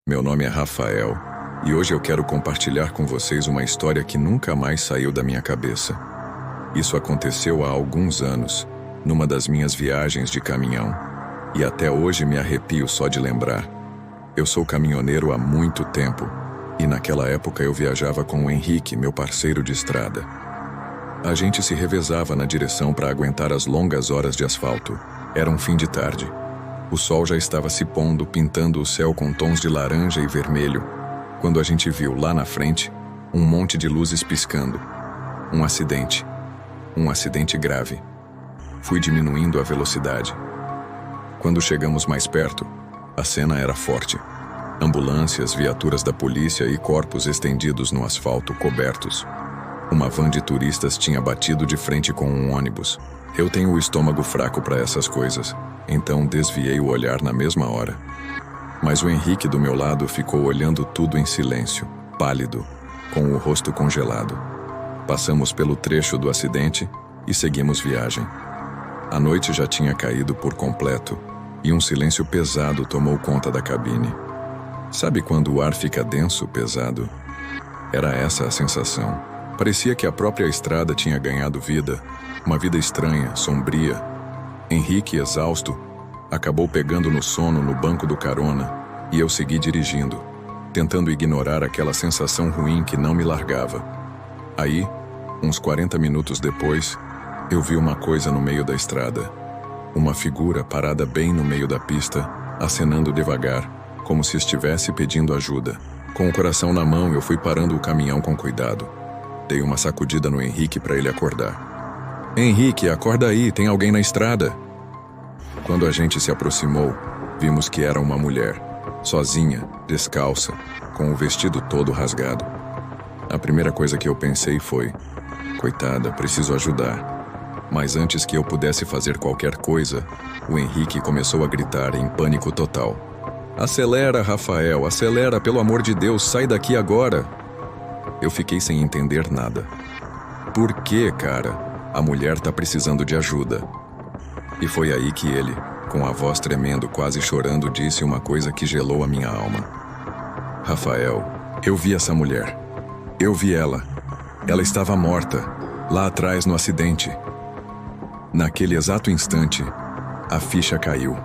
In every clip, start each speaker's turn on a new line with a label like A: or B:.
A: Meu nome é Rafael e hoje eu quero compartilhar com vocês uma história que nunca mais saiu da minha cabeça. Isso aconteceu há alguns anos, numa das minhas viagens de caminhão, e até hoje me arrepio só de lembrar. Eu sou caminhoneiro há muito tempo, e naquela época eu viajava com o Henrique, meu parceiro de estrada. A gente se revezava na direção para aguentar as longas horas de asfalto. Era um fim de tarde. O sol já estava se pondo, pintando o céu com tons de laranja e vermelho, quando a gente viu, lá na frente, um monte de luzes piscando. Um acidente. Um acidente grave. Fui diminuindo a velocidade. Quando chegamos mais perto, a cena era forte. Ambulâncias, viaturas da polícia e corpos estendidos no asfalto cobertos. Uma van de turistas tinha batido de frente com um ônibus. Eu tenho o estômago fraco para essas coisas, então desviei o olhar na mesma hora. Mas o Henrique do meu lado ficou olhando tudo em silêncio, pálido, com o rosto congelado. Passamos pelo trecho do acidente e seguimos viagem. A noite já tinha caído por completo e um silêncio pesado tomou conta da cabine. Sabe quando o ar fica denso, pesado? Era essa a sensação. Parecia que a própria estrada tinha ganhado vida, uma vida estranha, sombria. Henrique, exausto, acabou pegando no sono no banco do carona e eu segui dirigindo, tentando ignorar aquela sensação ruim que não me largava. Aí, uns 40 minutos depois, eu vi uma coisa no meio da estrada. Uma figura parada bem no meio da pista, acenando devagar, como se estivesse pedindo ajuda. Com o coração na mão, eu fui parando o caminhão com cuidado. Dei uma sacudida no Henrique para ele acordar. Henrique, acorda aí, tem alguém na estrada. Quando a gente se aproximou, vimos que era uma mulher, sozinha, descalça, com o vestido todo rasgado. A primeira coisa que eu pensei foi: coitada, preciso ajudar. Mas antes que eu pudesse fazer qualquer coisa, o Henrique começou a gritar em pânico total. Acelera, Rafael, acelera, pelo amor de Deus, sai daqui agora. Eu fiquei sem entender nada. Por que, cara? A mulher tá precisando de ajuda. E foi aí que ele, com a voz tremendo, quase chorando, disse uma coisa que gelou a minha alma. Rafael, eu vi essa mulher. Eu vi ela. Ela estava morta, lá atrás no acidente. Naquele exato instante, a ficha caiu.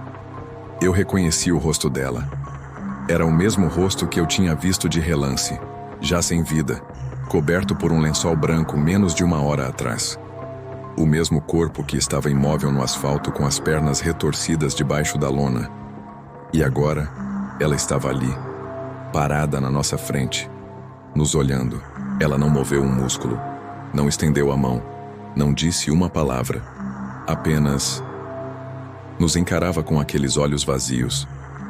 A: Eu reconheci o rosto dela. Era o mesmo rosto que eu tinha visto de relance, já sem vida, coberto por um lençol branco menos de uma hora atrás. O mesmo corpo que estava imóvel no asfalto com as pernas retorcidas debaixo da lona. E agora, ela estava ali, parada na nossa frente, nos olhando. Ela não moveu um músculo, não estendeu a mão, não disse uma palavra, apenas nos encarava com aqueles olhos vazios,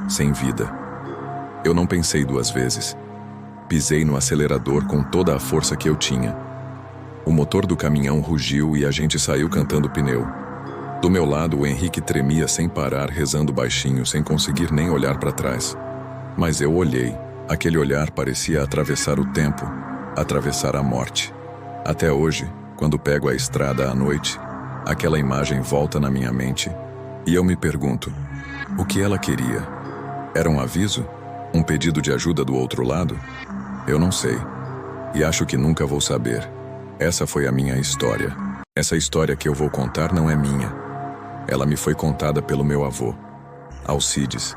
A: sem vida. Eu não pensei duas vezes. Pisei no acelerador com toda a força que eu tinha. O motor do caminhão rugiu e a gente saiu cantando pneu. Do meu lado, o Henrique tremia sem parar, rezando baixinho, sem conseguir nem olhar para trás. Mas eu olhei. Aquele olhar parecia atravessar o tempo, atravessar a morte. Até hoje, quando pego a estrada à noite, aquela imagem volta na minha mente e eu me pergunto: o que ela queria? Era um aviso? Um pedido de ajuda do outro lado? Eu não sei. E acho que nunca vou saber. Essa foi a minha história. Essa história que eu vou contar não é minha. Ela me foi contada pelo meu avô, Alcides,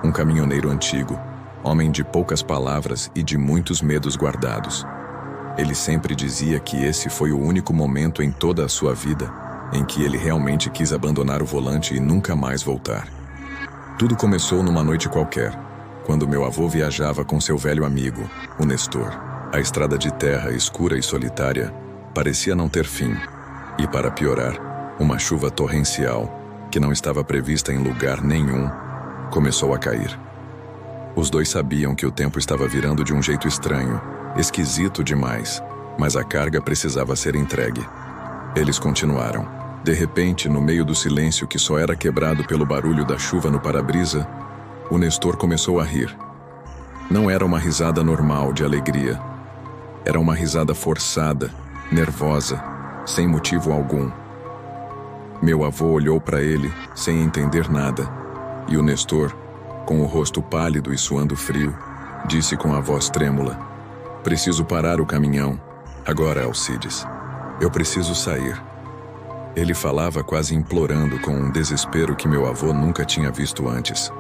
A: um caminhoneiro antigo, homem de poucas palavras e de muitos medos guardados. Ele sempre dizia que esse foi o único momento em toda a sua vida em que ele realmente quis abandonar o volante e nunca mais voltar. Tudo começou numa noite qualquer, quando meu avô viajava com seu velho amigo, o Nestor. A estrada de terra, escura e solitária, parecia não ter fim. E para piorar, uma chuva torrencial, que não estava prevista em lugar nenhum, começou a cair. Os dois sabiam que o tempo estava virando de um jeito estranho, esquisito demais, mas a carga precisava ser entregue. Eles continuaram. De repente, no meio do silêncio que só era quebrado pelo barulho da chuva no para-brisa, o Nestor começou a rir. Não era uma risada normal de alegria. Era uma risada forçada, nervosa, sem motivo algum. Meu avô olhou para ele, sem entender nada, e o Nestor, com o rosto pálido e suando frio, disse com a voz trêmula. Preciso parar o caminhão. Agora, Alcides. Eu preciso sair. Ele falava quase implorando com um desespero que meu avô nunca tinha visto antes.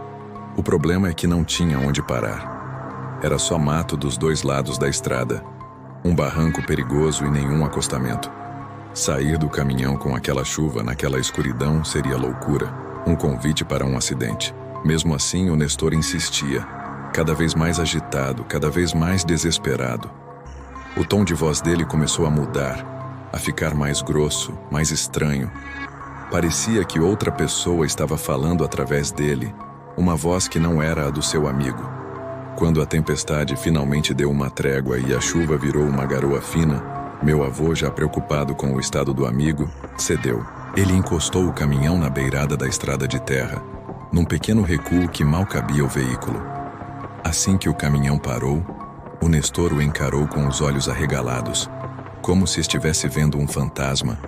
A: O problema é que não tinha onde parar. Era só mato dos dois lados da estrada. Um barranco perigoso e nenhum acostamento. Sair do caminhão com aquela chuva naquela escuridão seria loucura. Um convite para um acidente. Mesmo assim, o Nestor insistia. Cada vez mais agitado, cada vez mais desesperado. O tom de voz dele começou a mudar, a ficar mais grosso, mais estranho. Parecia que outra pessoa estava falando através dele, uma voz que não era a do seu amigo. Quando a tempestade finalmente deu uma trégua e a chuva virou uma garoa fina, meu avô, já preocupado com o estado do amigo, cedeu. Ele encostou o caminhão na beirada da estrada de terra, num pequeno recuo que mal cabia ao veículo. Assim que o caminhão parou, o Nestor o encarou com os olhos arregalados, como se estivesse vendo um fantasma,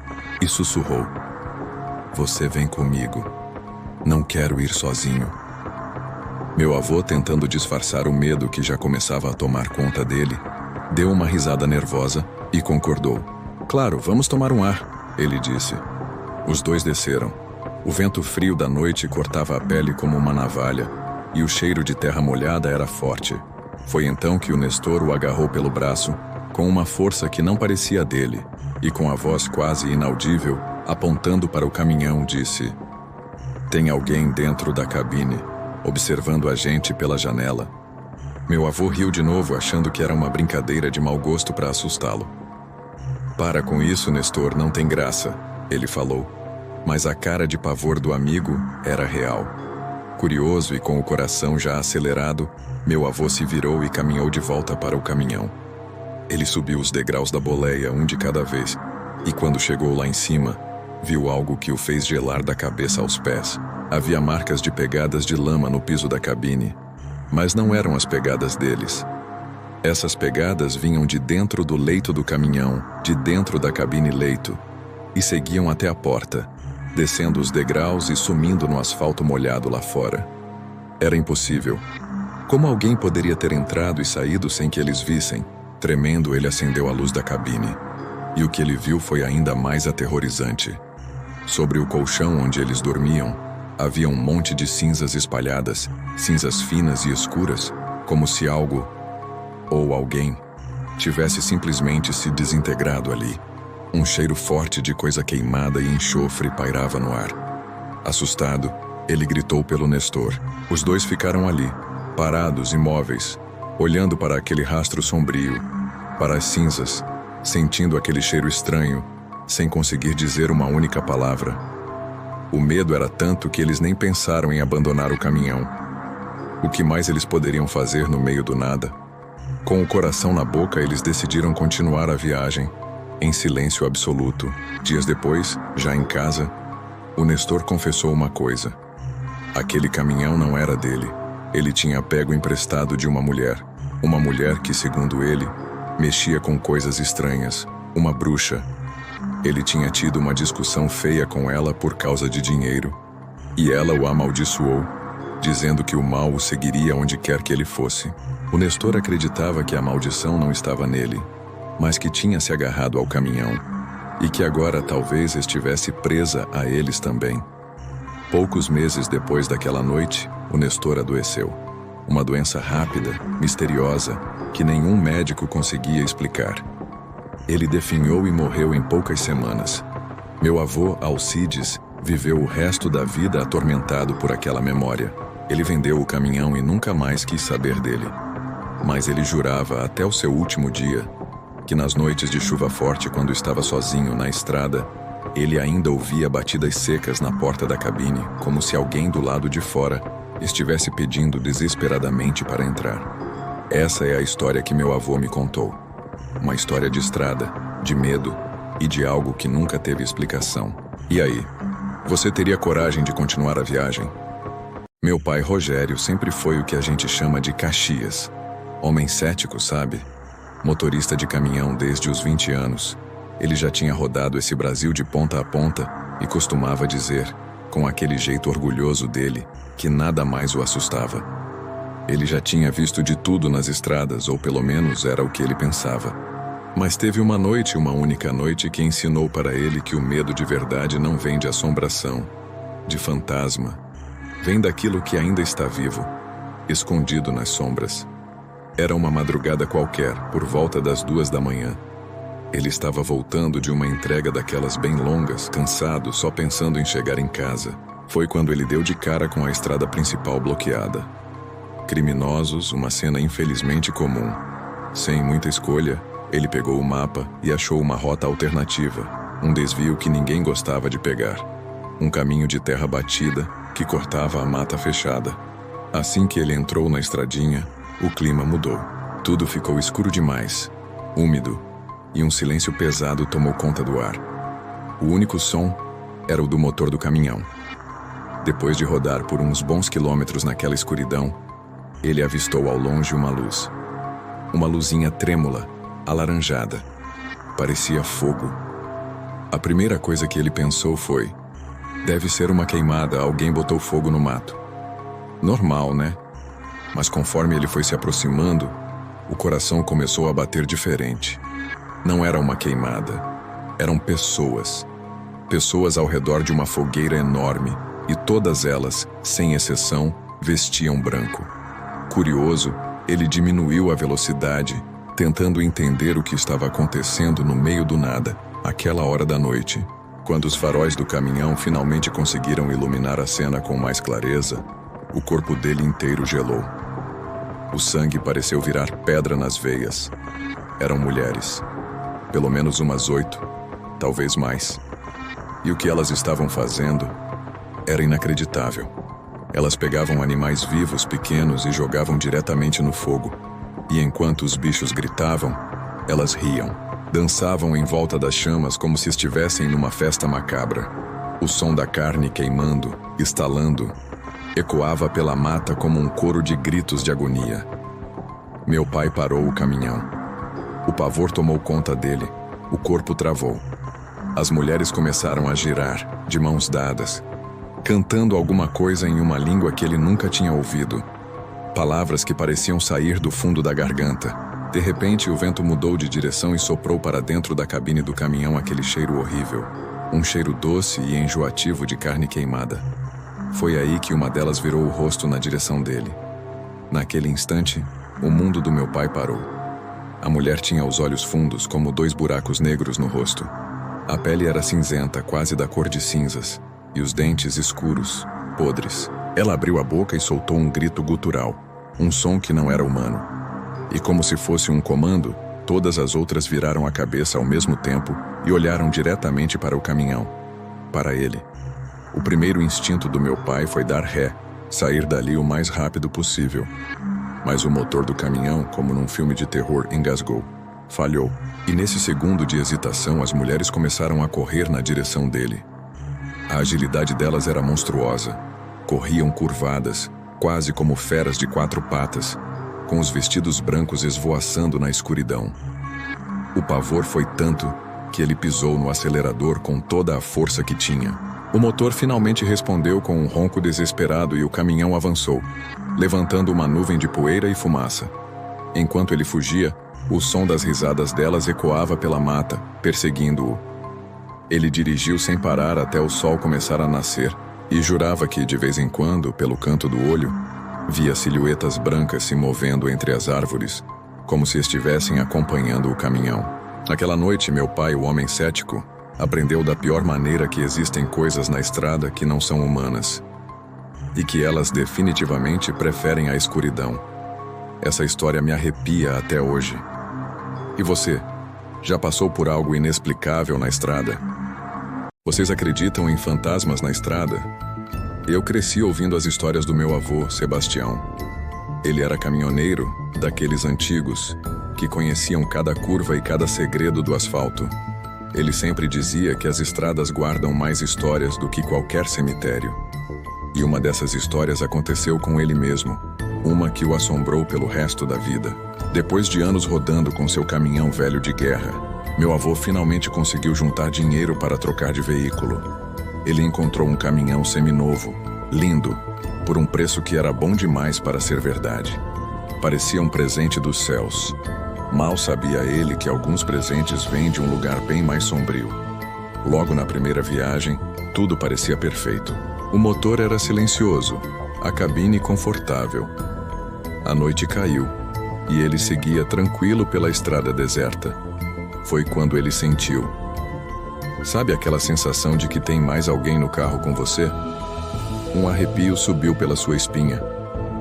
A: e sussurrou: Você vem comigo. Não quero ir sozinho. Meu avô, tentando disfarçar o medo que já começava a tomar conta dele, deu uma risada nervosa e concordou. Claro, vamos tomar um ar, ele disse. Os dois desceram. O vento frio da noite cortava a pele como uma navalha, e o cheiro de terra molhada era forte. Foi então que o Nestor o agarrou pelo braço, com uma força que não parecia dele, e com a voz quase inaudível, apontando para o caminhão, disse: Tem alguém dentro da cabine, observando a gente pela janela. Meu avô riu de novo, achando que era uma brincadeira de mau gosto para assustá-lo. Para com isso, Nestor, não tem graça, ele falou. Mas a cara de pavor do amigo era real. Curioso e com o coração já acelerado, meu avô se virou e caminhou de volta para o caminhão. Ele subiu os degraus da boleia, um de cada vez, e quando chegou lá em cima, viu algo que o fez gelar da cabeça aos pés. Havia marcas de pegadas de lama no piso da cabine, mas não eram as pegadas deles. Essas pegadas vinham de dentro do leito do caminhão, de dentro da cabine-leito, e seguiam até a porta, descendo os degraus e sumindo no asfalto molhado lá fora. Era impossível. Como alguém poderia ter entrado e saído sem que eles vissem? Tremendo, ele acendeu a luz da cabine. E o que ele viu foi ainda mais aterrorizante. Sobre o colchão onde eles dormiam, havia um monte de cinzas espalhadas, cinzas finas e escuras, como se algo, ou alguém, tivesse simplesmente se desintegrado ali. Um cheiro forte de coisa queimada e enxofre pairava no ar. Assustado, ele gritou pelo Nestor. Os dois ficaram ali, parados, imóveis, olhando para aquele rastro sombrio, para as cinzas, sentindo aquele cheiro estranho, sem conseguir dizer uma única palavra. O medo era tanto que eles nem pensaram em abandonar o caminhão. O que mais eles poderiam fazer no meio do nada? Com o coração na boca, eles decidiram continuar a viagem, em silêncio absoluto. Dias depois, já em casa, o Nestor confessou uma coisa. Aquele caminhão não era dele. Ele tinha pego emprestado de uma mulher que, segundo ele, mexia com coisas estranhas, uma bruxa. Ele tinha tido uma discussão feia com ela por causa de dinheiro, e ela o amaldiçoou, dizendo que o mal o seguiria onde quer que ele fosse. O Nestor acreditava que a maldição não estava nele, mas que tinha se agarrado ao caminhão, e que agora talvez estivesse presa a eles também. Poucos meses depois daquela noite, o Nestor adoeceu. Uma doença rápida, misteriosa, que nenhum médico conseguia explicar. Ele definhou e morreu em poucas semanas. Meu avô, Alcides, viveu o resto da vida atormentado por aquela memória. Ele vendeu o caminhão e nunca mais quis saber dele. Mas ele jurava até o seu último dia que nas noites de chuva forte, quando estava sozinho na estrada, ele ainda ouvia batidas secas na porta da cabine, como se alguém do lado de fora estivesse pedindo desesperadamente para entrar. Essa é a história que meu avô me contou. Uma história de estrada, de medo e de algo que nunca teve explicação. E aí, você teria coragem de continuar a viagem? Meu pai Rogério sempre foi o que a gente chama de Caxias. Homem cético, sabe? Motorista de caminhão desde os 20 anos. Ele já tinha rodado esse Brasil de ponta a ponta e costumava dizer, com aquele jeito orgulhoso dele, que nada mais o assustava. Ele já tinha visto de tudo nas estradas, ou pelo menos era o que ele pensava. Mas teve uma noite, uma única noite, que ensinou para ele que o medo de verdade não vem de assombração, de fantasma. Vem daquilo que ainda está vivo, escondido nas sombras. Era uma madrugada qualquer, por volta das 2 da manhã. Ele estava voltando de uma entrega daquelas bem longas, cansado, só pensando em chegar em casa. Foi quando ele deu de cara com a estrada principal bloqueada. Criminosos, uma cena infelizmente comum. Sem muita escolha, ele pegou o mapa e achou uma rota alternativa, um desvio que ninguém gostava de pegar. Um caminho de terra batida que cortava a mata fechada. Assim que ele entrou na estradinha, o clima mudou. Tudo ficou escuro demais, úmido, e um silêncio pesado tomou conta do ar. O único som era o do motor do caminhão. Depois de rodar por uns bons quilômetros naquela escuridão, ele avistou ao longe uma luz. Uma luzinha trêmula, alaranjada. Parecia fogo. A primeira coisa que ele pensou foi: deve ser uma queimada, alguém botou fogo no mato. Normal, né? Mas conforme ele foi se aproximando, o coração começou a bater diferente. Não era uma queimada. Eram pessoas. Pessoas ao redor de uma fogueira enorme, e todas elas, sem exceção, vestiam branco. Curioso, ele diminuiu a velocidade, tentando entender o que estava acontecendo no meio do nada, àquela hora da noite. Quando os faróis do caminhão finalmente conseguiram iluminar a cena com mais clareza, o corpo dele inteiro gelou. O sangue pareceu virar pedra nas veias. Eram mulheres. Pelo menos umas 8, talvez mais. E o que elas estavam fazendo era inacreditável. Elas pegavam animais vivos pequenos e jogavam diretamente no fogo. E enquanto os bichos gritavam, elas riam. Dançavam em volta das chamas como se estivessem numa festa macabra. O som da carne queimando, estalando, ecoava pela mata como um coro de gritos de agonia. Meu pai parou o caminhão. O pavor tomou conta dele. O corpo travou. As mulheres começaram a girar, de mãos dadas, cantando alguma coisa em uma língua que ele nunca tinha ouvido. Palavras que pareciam sair do fundo da garganta. De repente, o vento mudou de direção e soprou para dentro da cabine do caminhão aquele cheiro horrível. Um cheiro doce e enjoativo de carne queimada. Foi aí que uma delas virou o rosto na direção dele. Naquele instante, o mundo do meu pai parou. A mulher tinha os olhos fundos, como 2 buracos negros no rosto. A pele era cinzenta, quase da cor de cinzas, e os dentes escuros, podres. Ela abriu a boca e soltou um grito gutural, um som que não era humano. E como se fosse um comando, todas as outras viraram a cabeça ao mesmo tempo e olharam diretamente para o caminhão. Para ele. O primeiro instinto do meu pai foi dar ré, sair dali o mais rápido possível. Mas o motor do caminhão, como num filme de terror, engasgou. Falhou. E nesse segundo de hesitação, as mulheres começaram a correr na direção dele. A agilidade delas era monstruosa. Corriam curvadas, quase como feras de 4 patas, com os vestidos brancos esvoaçando na escuridão. O pavor foi tanto que ele pisou no acelerador com toda a força que tinha. O motor finalmente respondeu com um ronco desesperado e o caminhão avançou, levantando uma nuvem de poeira e fumaça. Enquanto ele fugia, o som das risadas delas ecoava pela mata, perseguindo-o. Ele dirigiu sem parar até o sol começar a nascer, e jurava que, de vez em quando, pelo canto do olho, via silhuetas brancas se movendo entre as árvores, como se estivessem acompanhando o caminhão. Naquela noite, meu pai, o homem cético, aprendeu da pior maneira que existem coisas na estrada que não são humanas, e que elas definitivamente preferem a escuridão. Essa história me arrepia até hoje. E você, já passou por algo inexplicável na estrada? Vocês acreditam em fantasmas na estrada? Eu cresci ouvindo as histórias do meu avô, Sebastião. Ele era caminhoneiro, daqueles antigos, que conheciam cada curva e cada segredo do asfalto. Ele sempre dizia que as estradas guardam mais histórias do que qualquer cemitério. E uma dessas histórias aconteceu com ele mesmo, uma que o assombrou pelo resto da vida. Depois de anos rodando com seu caminhão velho de guerra, meu avô finalmente conseguiu juntar dinheiro para trocar de veículo. Ele encontrou um caminhão seminovo, lindo, por um preço que era bom demais para ser verdade. Parecia um presente dos céus. Mal sabia ele que alguns presentes vêm de um lugar bem mais sombrio. Logo na primeira viagem, tudo parecia perfeito. O motor era silencioso, a cabine confortável. A noite caiu, e ele seguia tranquilo pela estrada deserta. Foi quando ele sentiu. Sabe aquela sensação de que tem mais alguém no carro com você? Um arrepio subiu pela sua espinha.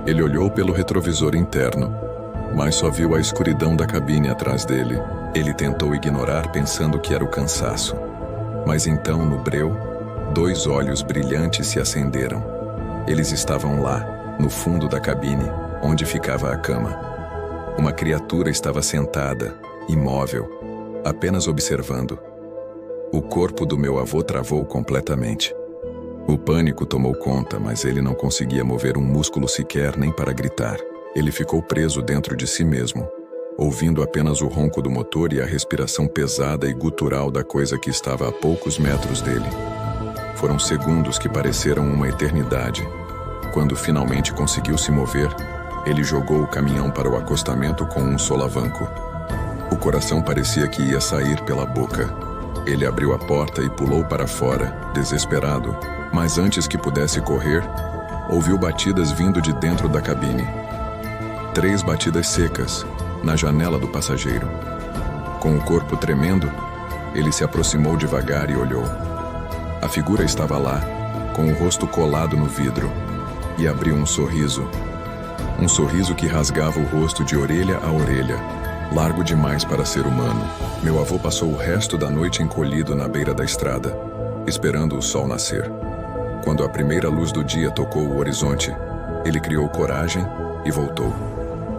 A: Ele olhou pelo retrovisor interno, mas só viu a escuridão da cabine atrás dele. Ele tentou ignorar pensando que era o cansaço. Mas então, no breu, 2 olhos brilhantes se acenderam. Eles estavam lá, no fundo da cabine, onde ficava a cama. Uma criatura estava sentada, imóvel, apenas observando. O corpo do meu avô travou completamente. O pânico tomou conta, mas ele não conseguia mover um músculo sequer nem para gritar. Ele ficou preso dentro de si mesmo, ouvindo apenas o ronco do motor e a respiração pesada e gutural da coisa que estava a poucos metros dele. Foram segundos que pareceram uma eternidade. Quando finalmente conseguiu se mover, ele jogou o caminhão para o acostamento com um solavanco. O coração parecia que ia sair pela boca. Ele abriu a porta e pulou para fora, desesperado, mas antes que pudesse correr, ouviu batidas vindo de dentro da cabine. 3 batidas secas, na janela do passageiro. Com o corpo tremendo, ele se aproximou devagar e olhou. A figura estava lá, com o rosto colado no vidro, e abriu um sorriso. Um sorriso que rasgava o rosto de orelha a orelha, largo demais para ser humano. Meu avô passou o resto da noite encolhido na beira da estrada, esperando o sol nascer. Quando a primeira luz do dia tocou o horizonte, ele criou coragem e voltou.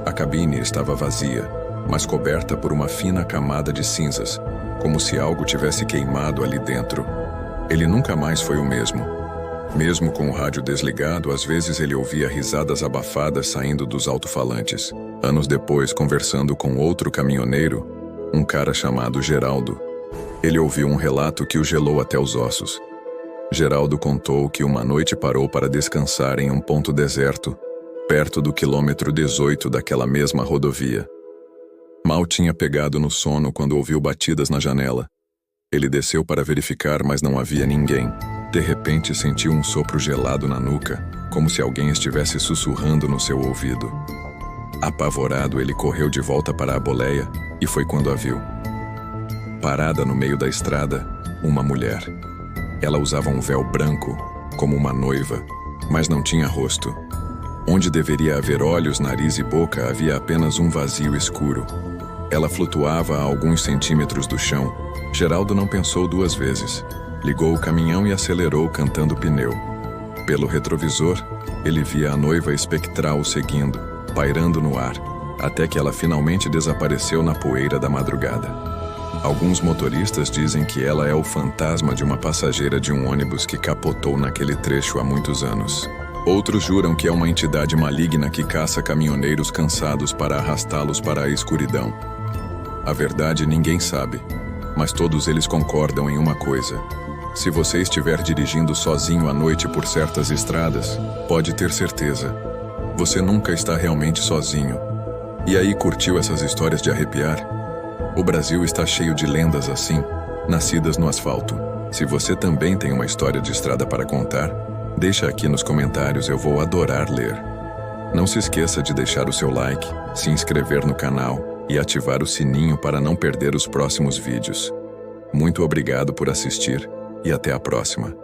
A: A cabine estava vazia, mas coberta por uma fina camada de cinzas, como se algo tivesse queimado ali dentro. Ele nunca mais foi o mesmo. Mesmo com o rádio desligado, às vezes ele ouvia risadas abafadas saindo dos alto-falantes. Anos depois, conversando com outro caminhoneiro, um cara chamado Geraldo, ele ouviu um relato que o gelou até os ossos. Geraldo contou que uma noite parou para descansar em um ponto deserto, perto do quilômetro 18 daquela mesma rodovia. Mal tinha pegado no sono quando ouviu batidas na janela. Ele desceu para verificar, mas não havia ninguém. De repente sentiu um sopro gelado na nuca, como se alguém estivesse sussurrando no seu ouvido. Apavorado, ele correu de volta para a boleia e foi quando a viu. Parada no meio da estrada, uma mulher. Ela usava um véu branco, como uma noiva, mas não tinha rosto. Onde deveria haver olhos, nariz e boca, havia apenas um vazio escuro. Ela flutuava a alguns centímetros do chão. Geraldo não pensou 2 vezes. Ligou o caminhão e acelerou cantando pneu. Pelo retrovisor, ele via a noiva espectral seguindo, pairando no ar, até que ela finalmente desapareceu na poeira da madrugada. Alguns motoristas dizem que ela é o fantasma de uma passageira de um ônibus que capotou naquele trecho há muitos anos. Outros juram que é uma entidade maligna que caça caminhoneiros cansados para arrastá-los para a escuridão. A verdade ninguém sabe, mas todos eles concordam em uma coisa. Se você estiver dirigindo sozinho à noite por certas estradas, pode ter certeza, você nunca está realmente sozinho. E aí, curtiu essas histórias de arrepiar? O Brasil está cheio de lendas assim, nascidas no asfalto. Se você também tem uma história de estrada para contar, deixa aqui nos comentários, eu vou adorar ler. Não se esqueça de deixar o seu like, se inscrever no canal e ativar o sininho para não perder os próximos vídeos. Muito obrigado por assistir e até a próxima.